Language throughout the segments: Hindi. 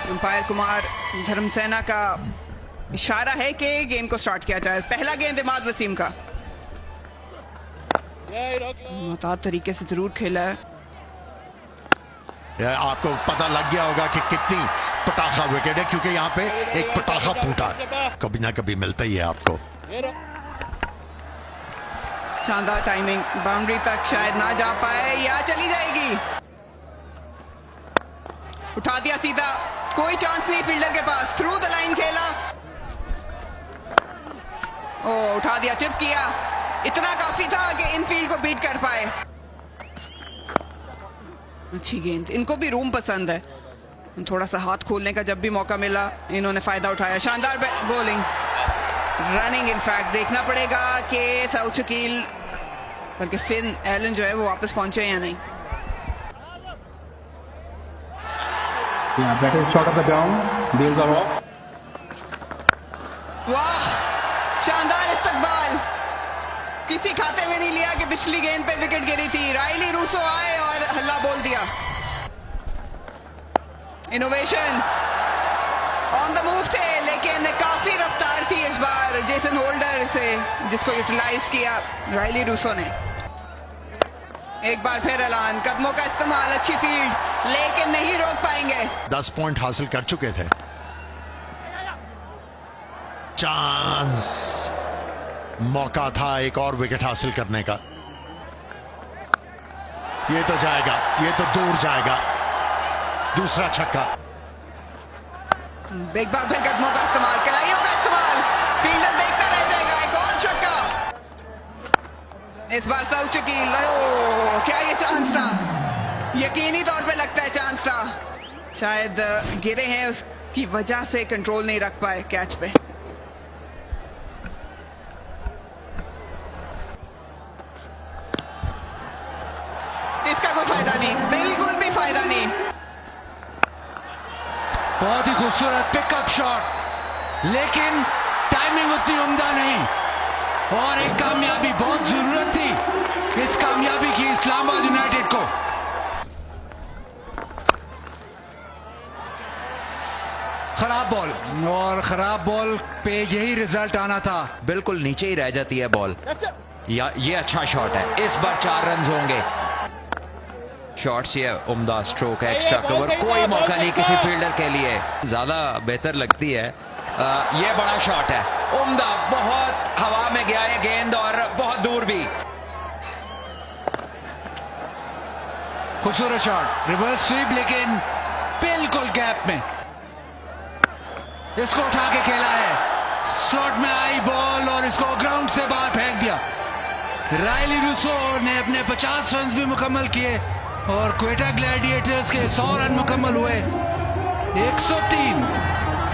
अंपायर कुमार धर्मसेना का इशारा है कि गेम को स्टार्ट किया जाए। पहला गेंद इमाद वसीम का, मुताद तरीके से जरूर खेला है। आपको पता लग गया होगा कि कितनी पटाखा विकेट है, क्योंकि यहाँ पे एक पटाखा फूटा कभी ना कभी मिलता ही है आपको। शानदार टाइमिंग, बाउंड्री तक शायद ना जा पाए या चली जाएगी। उठा दिया सीधा, कोई चांस नहीं फील्डर के पास, थ्रू द लाइन खेला, ओ उठा दिया, चिप किया, इतना काफी था कि इनफील्ड को बीट कर पाए। अच्छी गेंद, इनको भी रूम पसंद है, थोड़ा सा हाथ खोलने का जब भी मौका मिला इन्होंने फायदा उठाया। शानदार बॉलिंग, रनिंग इनफैक्ट देखना पड़ेगा कि साउथ शकील बल्कि फिन एलन जो है वो वापस पहुंचे या नहीं। वाह, शानदार इस्तकबाल, किसी खाते में नहीं लिया कि पिछली गेंद पे विकेट गिरी थी। रायली रूसो आए और हल्ला बोल दिया। इनोवेशन, ऑन द मूव थे लेकिन काफी रफ्तार थी इस बार जेसन होल्डर से, जिसको यूटिलाइज किया रायली रूसो ने। एक बार फिर ऐलान, कदमों का इस्तेमाल, अच्छी फील्ड लेकिन नहीं रोक पाएंगे। 10 पॉइंट हासिल कर चुके थे। चांस, मौका था एक और विकेट हासिल करने का। ये तो जाएगा, ये तो दूर जाएगा, दूसरा छक्का। एक बार फिर कदमों का इस्तेमाल, कलाइयों का इस्तेमाल, फील्डर देखता रह जाएगा, एक और छक्का। इस बार साउथ शकील, क्या ये चांस था? यकीनी तौर पे लगता है चांस था, शायद गिरे हैं उसकी वजह से कंट्रोल नहीं रख पाए कैच पे। इसका कोई फायदा नहीं, बिल्कुल भी फायदा नहीं। बहुत ही खूबसूरत पिकअप शॉट, लेकिन टाइमिंग उतनी उम्दा नहीं, और एक कामयाबी, बहुत जरूरत थी इस कामयाबी की इस्लामाबाद यूनाइटेड को। खराब बॉल, और खराब बॉल पे यही रिजल्ट आना था। बिल्कुल नीचे ही रह जाती है बॉल। या ये अच्छा शॉट है, इस बार 4 रन होंगे। शॉट्स, ये उम्दा स्ट्रोक है, एक्स्ट्रा कवर, कोई मौका नहीं किसी फील्डर के लिए, ज्यादा बेहतर लगती है। ये बड़ा शॉट है, उम्दा, बहुत हवा में गया है गेंद और बहुत दूर भी। खूबसूरत शॉट, रिवर्स स्वीप, लेकिन बिल्कुल गैप में इसको उठा के खेला है। स्लॉट में आई बॉल और इसको ग्राउंड से बाहर फेंक दिया। रायली रूसो ने अपने 50 रन भी मुकम्मल किए और क्वेटा ग्लैडिएटर्स के 100 रन मुकम्मल हुए। 103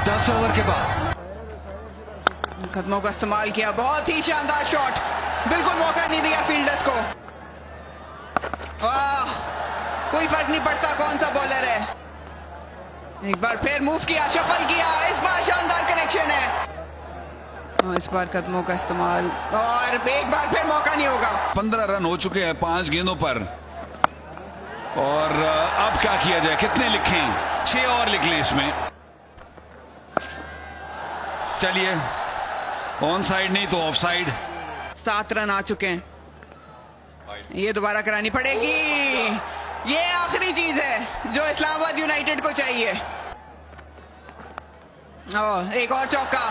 10 ओवर के बाद। कदमों का इस्तेमाल किया, बहुत ही शानदार शॉट, बिल्कुल मौका नहीं दिया फील्डर्स को। वाह, कोई फर्क नहीं पड़ता कौन सा बॉलर है। एक बार फिर मूव किया, शफल किया, इस बार शानदार कनेक्शन है। इस बार कदमों का इस्तेमाल, और एक बार फिर मौका नहीं होगा। 15 रन हो चुके हैं 5 गेंदों पर, और अब क्या किया जाए, कितने लिखें? 6 और लिख लें इसमें। चलिए, ऑन साइड नहीं तो ऑफ साइड। 7 रन आ चुके हैं, ये दोबारा करानी पड़ेगी। ये आखिरी चीज है जो इस्लामाबाद यूनाइटेड को चाहिए। एक और चौका,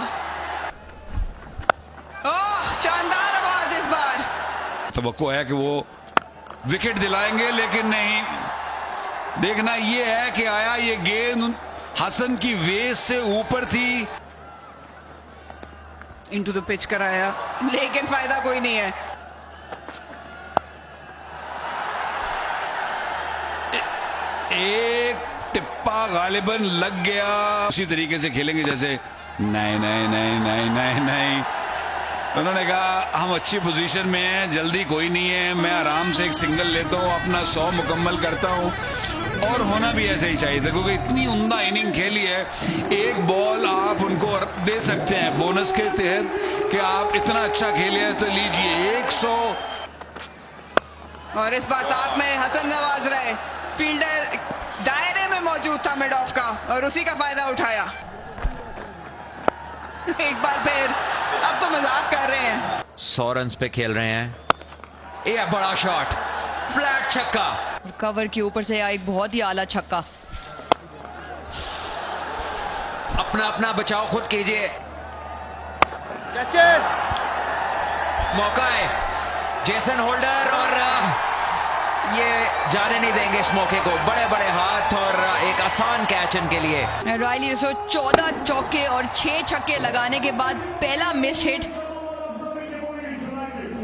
शानदार आवाज इस बार। तवक्को है कि वो विकेट दिलाएंगे, लेकिन नहीं। देखना ये है कि आया ये गेंद हसन की वेस से ऊपर थी, इनटू द पिच कराया, लेकिन फायदा कोई नहीं है। एक टिप्पा गालिबन लग गया। उसी तरीके से खेलेंगे जैसे, नहीं नहीं नहीं नहीं नहीं नहीं, उन्होंने कहा हम अच्छी पोजीशन में हैं, जल्दी कोई नहीं है, मैं आराम से एक सिंगल लेता हूं, अपना 100 मुकम्मल करता हूं। और होना भी ऐसे ही चाहिए था, क्योंकि इतनी उम्दा इनिंग खेली है। एक बॉल आप उनको दे सकते हैं बोनस के तहत कि आप इतना अच्छा खेले हैं, तो लीजिए 100। और इस बात में हसन नवाज रहे, फील्डर दायरे में में मौजूद था मिड ऑफ का और उसी का फायदा उठाया। एक बार फिर अब तो मजाक कर रहे हैं। 100 रन पे खेल रहे हैं। ये बड़ा शॉट, फ्लैट छक्का, कवर के ऊपर से एक बहुत ही आला छक्का। अपना अपना बचाव खुद कीजिए। मौका है जेसन होल्डर और ये जाने नहीं देंगे इस मौके को। बड़े बड़े हाथ और एक आसान कैच इनके लिए। रायली रुसो 14 चौके और 6 छक्के लगाने के बाद पहला मिस हिट,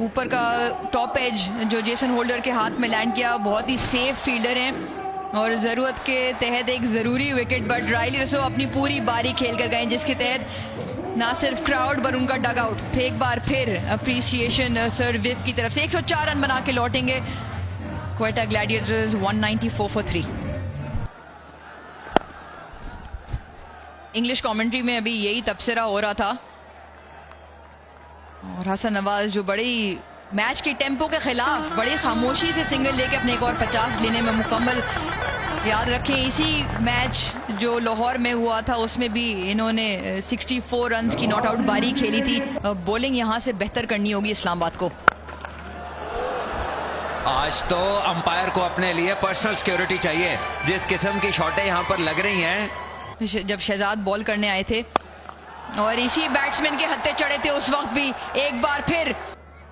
ऊपर का टॉप एज जो जेसन होल्डर के हाथ में लैंड किया। बहुत ही सेफ फील्डर हैं और जरूरत के तहत एक जरूरी विकेट, बट रायली रुसो अपनी पूरी बारी खेल कर गए, जिसके तहत ना सिर्फ क्राउड पर उनका डग आउट एक बार फिर अप्रिसिएशन सर विव की तरफ से 104 रन बना के लौटेंगे Quetta Gladiators 194 for 3। English commentary में अभी यही तबसरा हो रहा था और हसन नवाज जो बड़ी मैच के टेम्पो के खिलाफ बड़ी खामोशी से सिंगल लेके अपने एक और 50 लेने में मुकम्मल। याद रखें इसी मैच जो लाहौर में हुआ था उसमें भी इन्होंने 64 रन्स की नॉट आउट बारी खेली थी। बॉलिंग यहां से बेहतर करनी होगी इस्लामाबाद को। आज तो अंपायर को अपने लिए पर्सनल सिक्योरिटी चाहिए। जिस किस्म की शॉटें यहां पर लग रही हैं। जब शहजाद बॉल करने आए थे और इसी बैट्समैन के हत्थे चढ़े थे उस वक्त भी एक बार फिर,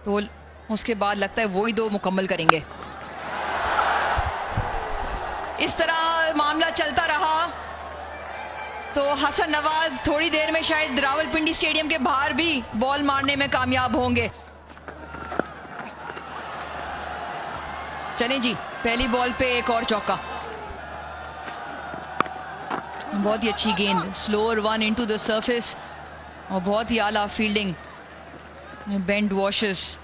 तो उसके बाद लगता है वही 2 मुकम्मल करेंगे। इस तरह मामला चलता रहा तो हसन नवाज थोड़ी देर में शायद रावलपिंडी स्टेडियम के बाहर भी बॉल मारने में कामयाब होंगे। चलें जी, पहली बॉल पे एक और चौका। बहुत ही अच्छी गेंद, slower one into the surface और बहुत ही आला फील्डिंग बेंड वॉशेस।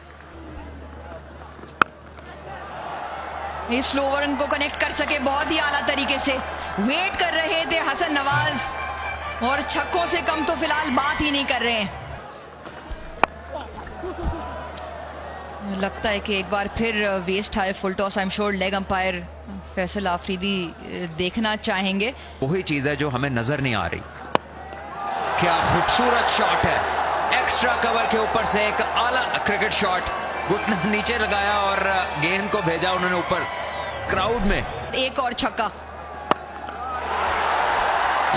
इस स्लोवर को कनेक्ट कर सके बहुत ही आला तरीके से। वेट कर रहे थे हसन नवाज और छक्कों से कम तो फिलहाल बात ही नहीं कर रहे हैं। लगता है कि एक बार फिर वेस्ट है full toss. I am sure leg umpire Faisal Afridi देखना चाहेंगे। वही चीज है जो हमें नजर नहीं आ रही। क्या खूबसूरत शॉट है, एक्स्ट्रा कवर के ऊपर से एक आला क्रिकेट शॉट। घुटना नीचे लगाया और गेंद को भेजा उन्होंने ऊपर क्राउड में। एक और छक्का,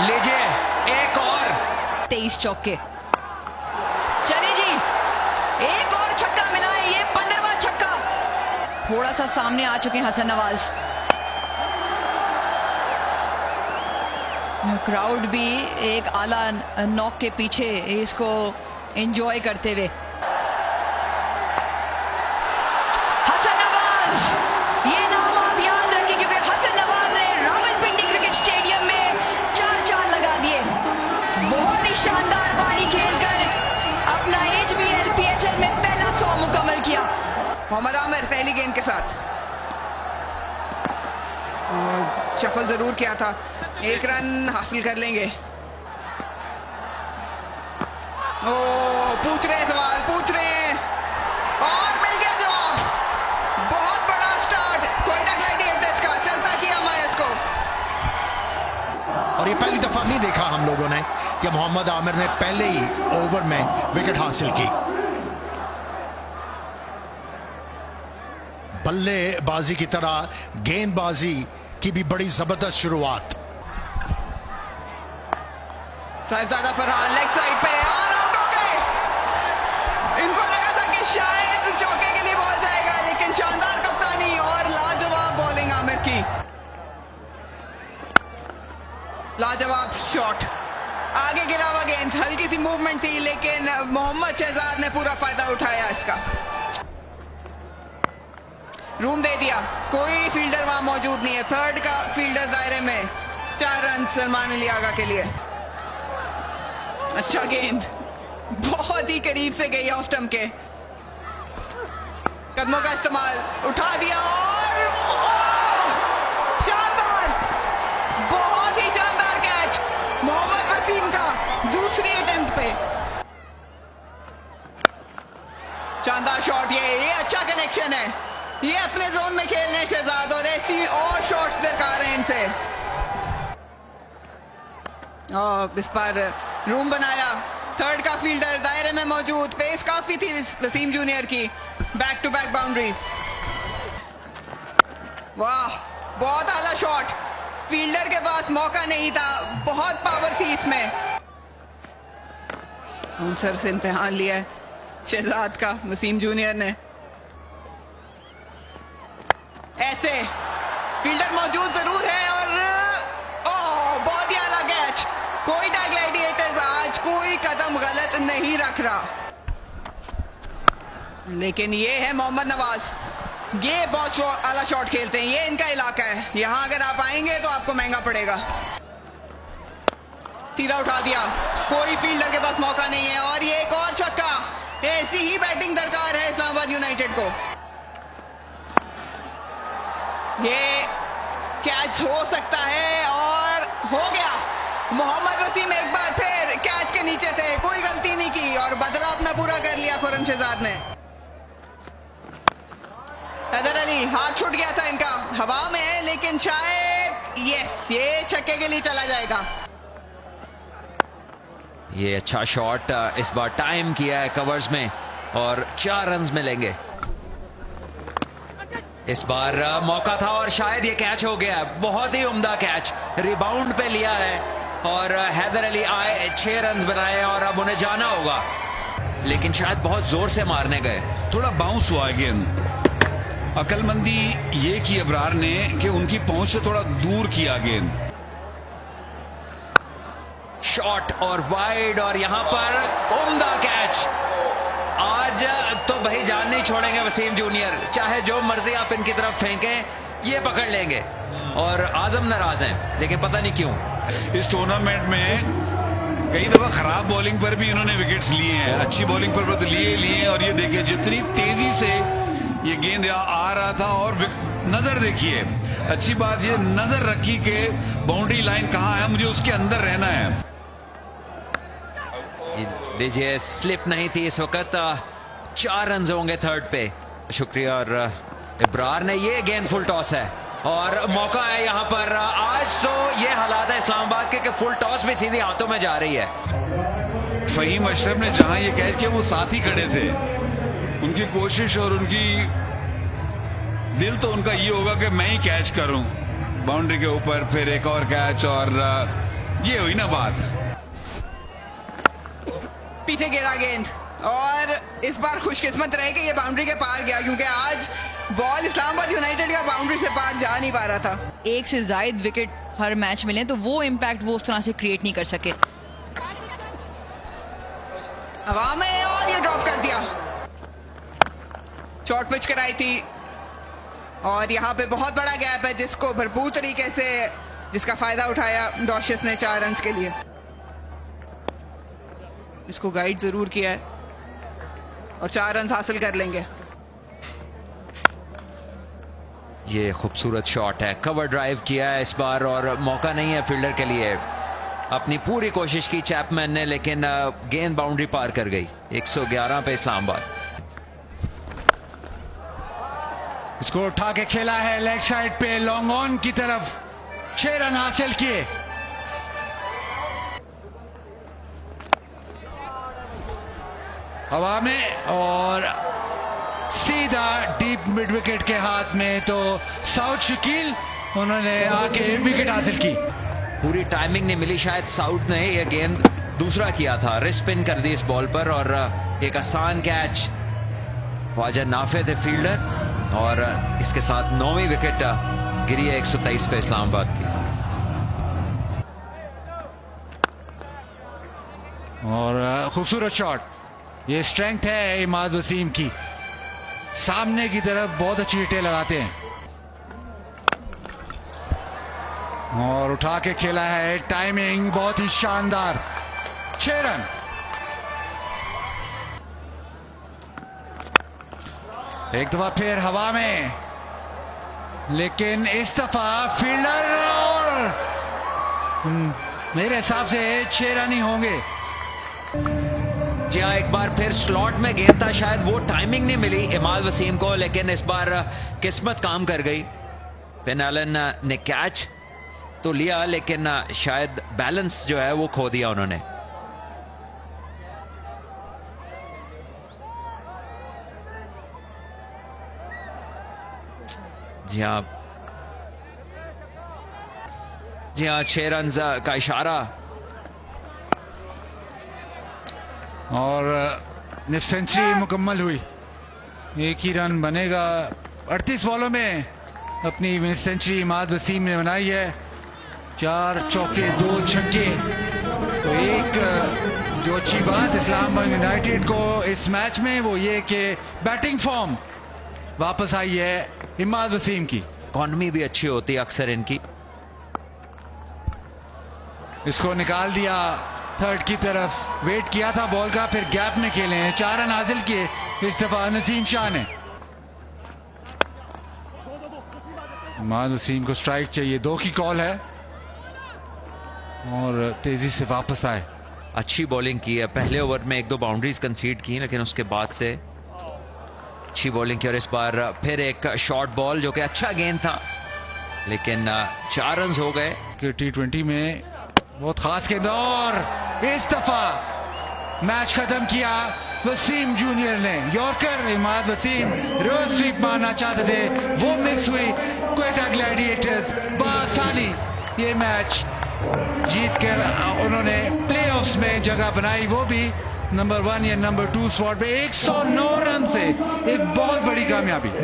लीजिए एक और। 23 चौके। चले जी, एक और छक्का मिला है, ये 15वां छक्का। थोड़ा सा सामने आ चुके हैं हसन नवाज। क्राउड भी एक आला नॉक के पीछे इसको एंजॉय करते हुए। हसन नवाज, ये नाम आप याद रखें क्योंकि हसन नवाज ने रावलपिंडी क्रिकेट स्टेडियम में 4 लगा दिए। बहुत ही शानदार बारी खेलकर अपना HBL PSL में पहला 100 मुकम्मल किया। मोहम्मद आमिर पहली गेंद के साथ शफल जरूर किया था, 1 रन हासिल कर लेंगे। ओ पूछ रहे सवाल, पूछ रहे हैं और मिल गया जवाब। बहुत बड़ा स्टार्ट क्वेटा ग्लैडिएटर्स का, चलता किया मायस को। और ये पहली दफा नहीं देखा हम लोगों ने कि मोहम्मद आमिर ने पहले ही ओवर में विकेट हासिल की। बल्लेबाजी की तरह गेंदबाजी की भी बड़ी जबरदस्त शुरुआत। साहिबजादा फरहान लेग साइड पे और आउट हो गए। इनको लगा था कि शायद चौके के लिए बॉल जाएगा, लेकिन शानदार कप्तानी और लाजवाब बॉलिंग आमिर की। लाजवाब शॉट, आगे गिरा हुआ गेंद, हल्की सी मूवमेंट थी लेकिन मोहम्मद शहजाद ने पूरा फायदा उठाया इसका। रूम दे दिया, कोई फील्डर वहां मौजूद नहीं है। थर्ड का फील्डर दायरे में, 4 रन सलमान अली आगा के लिए। अच्छा गेंद, बहुत ही करीब से गई ऑफ स्टंप के। कदमों का इस्तेमाल, उठा दिया और शानदार, बहुत ही शानदार कैच मोहम्मद वसीम का दूसरी अटेम्प्ट पे। शानदार शॉट, ये अच्छा कनेक्शन है। ये अपने जोन में खेलने शहजाद और ऐसी और शॉट्स दरकार हैं इनसे। और इस पर रूम बनाया, थर्ड का फील्डर दायरे में मौजूद, पेस काफी थी वसीम जूनियर की, बैक टू बैक बाउंड्रीज। वाह, बहुत आला शॉट, फील्डर के पास मौका नहीं था, बहुत पावर थी इसमें। बाउंसर से इम्तिहान लिया है शहजाद का वसीम जूनियर ने। ऐसे फील्डर मौजूद जरूर है और बहुत ही आला कैच। कोयटा ग्लैडिएटर्स आज कोई कदम गलत नहीं रख रहा, लेकिन ये है मोहम्मद नवाज, ये बहुत आला शॉट खेलते हैं, ये इनका इलाका है, यहां अगर आप आएंगे तो आपको महंगा पड़ेगा। सीधा उठा दिया, कोई फील्डर के पास मौका नहीं है और ये एक और छक्का। ऐसी ही बैटिंग दरकार है इस्लामाबाद यूनाइटेड को। ये कैच हो सकता है और हो गया। मोहम्मद वसीम एक बार फिर कैच के नीचे थे, कोई गलती नहीं की और बदला अपना पूरा कर लिया खुर्रम शहजाद ने। हैदर अली, हाथ छूट गया था इनका, हवा में है लेकिन शायद ये छक्के के लिए चला जाएगा। ये अच्छा शॉट, इस बार टाइम किया है कवर्स में और 4 रन्स मिलेंगे। इस बार मौका था और शायद ये कैच हो गया। बहुत ही उम्दा कैच, रिबाउंड पे लिया है और हैदर अली आए, 6 रन्स बनाए और अब उन्हें जाना होगा, लेकिन शायद बहुत जोर से मारने गए, थोड़ा बाउंस हुआ गेंद। अकलमंदी ये की अबरार ने कि उनकी पहुंच से थोड़ा दूर किया गेंद। शॉट और वाइड और यहां पर उम्दा कैच। आज तो भाई जान नहीं छोड़ेंगे वसीम जूनियर, चाहे जो मर्जी आप इनकी तरफ फेंकें, ये पकड़ लेंगे। और आजम नाराज हैं, लेकिन पता नहीं क्यों। इस टूर्नामेंट में कई दफा खराब बॉलिंग पर भी इन्होंने विकेट्स लिए हैं, अच्छी बॉलिंग पर तो लिए और ये देखिए जितनी तेजी से ये गेंद आ रहा था और नजर देखिए, अच्छी बात ये नजर रखी कि बाउंड्री लाइन कहां है, मुझे उसके अंदर रहना है। लीजिए, स्लिप नहीं थी इस वक्त, 4 रन होंगे थर्ड पे। शुक्रिया। और इब्रार ने ये गेंद फुल टॉस है और मौका है यहां पर। आज तो ये हालात है इस्लामाबाद के कि फुल टॉस भी सीधे हाथों में जा रही है। फहीम अशरफ ने जहां ये कैच किया वो साथ ही खड़े थे, उनकी कोशिश और उनकी दिल तो उनका ये होगा कि मैं ही कैच करूं बाउंड्री के ऊपर, फिर एक और कैच और ये हुई ना बात। पीछे गिरा गेंद और इस बार खुशकिस्मत रहे कि ये बाउंड्री के पार गया, क्योंकि आज बॉल इस्लामाबाद यूनाइटेड का बाउंड्री से पार जा नहीं पा रहा था। एक से ज्यादा विकेट हर मैच मिले तो वो इम्पैक्ट वो उस तरह से क्रिएट नहीं कर सके। हवा में और ये ड्रॉप कर दिया, शॉर्ट पिच कराई थी और यहाँ पे बहुत बड़ा गैप है जिसको भरपूर तरीके से जिसका फायदा उठाया डॉशियस ने 4 रन के लिए। इसको गाइड जरूर किया है और 4 रन हासिल कर लेंगे। ये खूबसूरत शॉट है, कवर ड्राइव किया है इस बार और मौका नहीं है फील्डर के लिए। अपनी पूरी कोशिश की चैपमैन ने, लेकिन गेंद बाउंड्री पार कर गई। 111 पे इस्लामाबाद। इसको उठा के खेला है लेग साइड पे, लॉन्ग ऑन की तरफ, 6 रन हासिल किए। हवा में और सीधा डीप मिड विकेट के हाथ में, तो साउथ शकील उन्होंने आके विकेट हासिल की। पूरी टाइमिंग नहीं मिली, शायद साउथ ने यह गेंद दूसरा किया था, रिस्ट स्पिन कर दी इस बॉल पर और एक आसान कैच। ख्वाजा नाफे थे फील्डर और इसके साथ 9वीं विकेट गिरी है 123 पे इस्लामाबाद की। और खूबसूरत शॉट, ये स्ट्रेंथ है इमाद वसीम की, सामने की तरफ बहुत अच्छी हिटें लगाते हैं और उठा के खेला है, टाइमिंग बहुत ही शानदार, 6 रन। एक दफा फिर हवा में, लेकिन इस दफा फील्डर और मेरे हिसाब से 6 रन ही होंगे। जी हाँ, एक बार फिर स्लॉट में गेंद था, शायद वो टाइमिंग नहीं मिली इमाद वसीम को, लेकिन इस बार किस्मत काम कर गई। पेन एलन ने कैच तो लिया, लेकिन शायद बैलेंस जो है वो खो दिया उन्होंने। जी हाँ 6 रन का इशारा। और निफ सेंचुरी मुकम्मल हुई, एक ही रन बनेगा। 38 बॉलों में अपनी सेंचुरी इमाद वसीम ने बनाई है, 4 चौके 2 छक्के। तो एक जो अच्छी बात इस्लामाबाद यूनाइटेड को इस मैच में वो ये कि बैटिंग फॉर्म वापस आई है इमाद वसीम की। इकॉनमी भी अच्छी होती है अक्सर इनकी। इसको निकाल दिया थर्ड की तरफ, वेट किया था बॉल का, फिर गैप में खेले हैं, 4 रन हासिल किए इस दफा नसीम शाह ने। इमाद वसीम को स्ट्राइक चाहिए, 2 की कॉल है और तेजी से वापस आए। अच्छी बॉलिंग की है, पहले ओवर में 1-2 बाउंड्रीज कंसीड की, लेकिन उसके बाद से अच्छी बॉलिंग की। और इस बार फिर एक शॉर्ट बॉल जो कि अच्छा गेंद था, लेकिन 4 रन हो गए। कि T20 में बहुत खास गेंद, और इस दफा मैच खत्म किया वसीम जूनियर ने। Yorker Imad Wasim reverse sweep मारना चाहते थे, वो मिस हुई। क्वेटा ग्लैडिएटर्स बआसानी ये मैच जीत कर उन्होंने प्लेऑफ्स में जगह बनाई, वो भी नंबर 1 या नंबर 2 स्पॉट पे 109 रन से। एक बहुत बड़ी कामयाबी।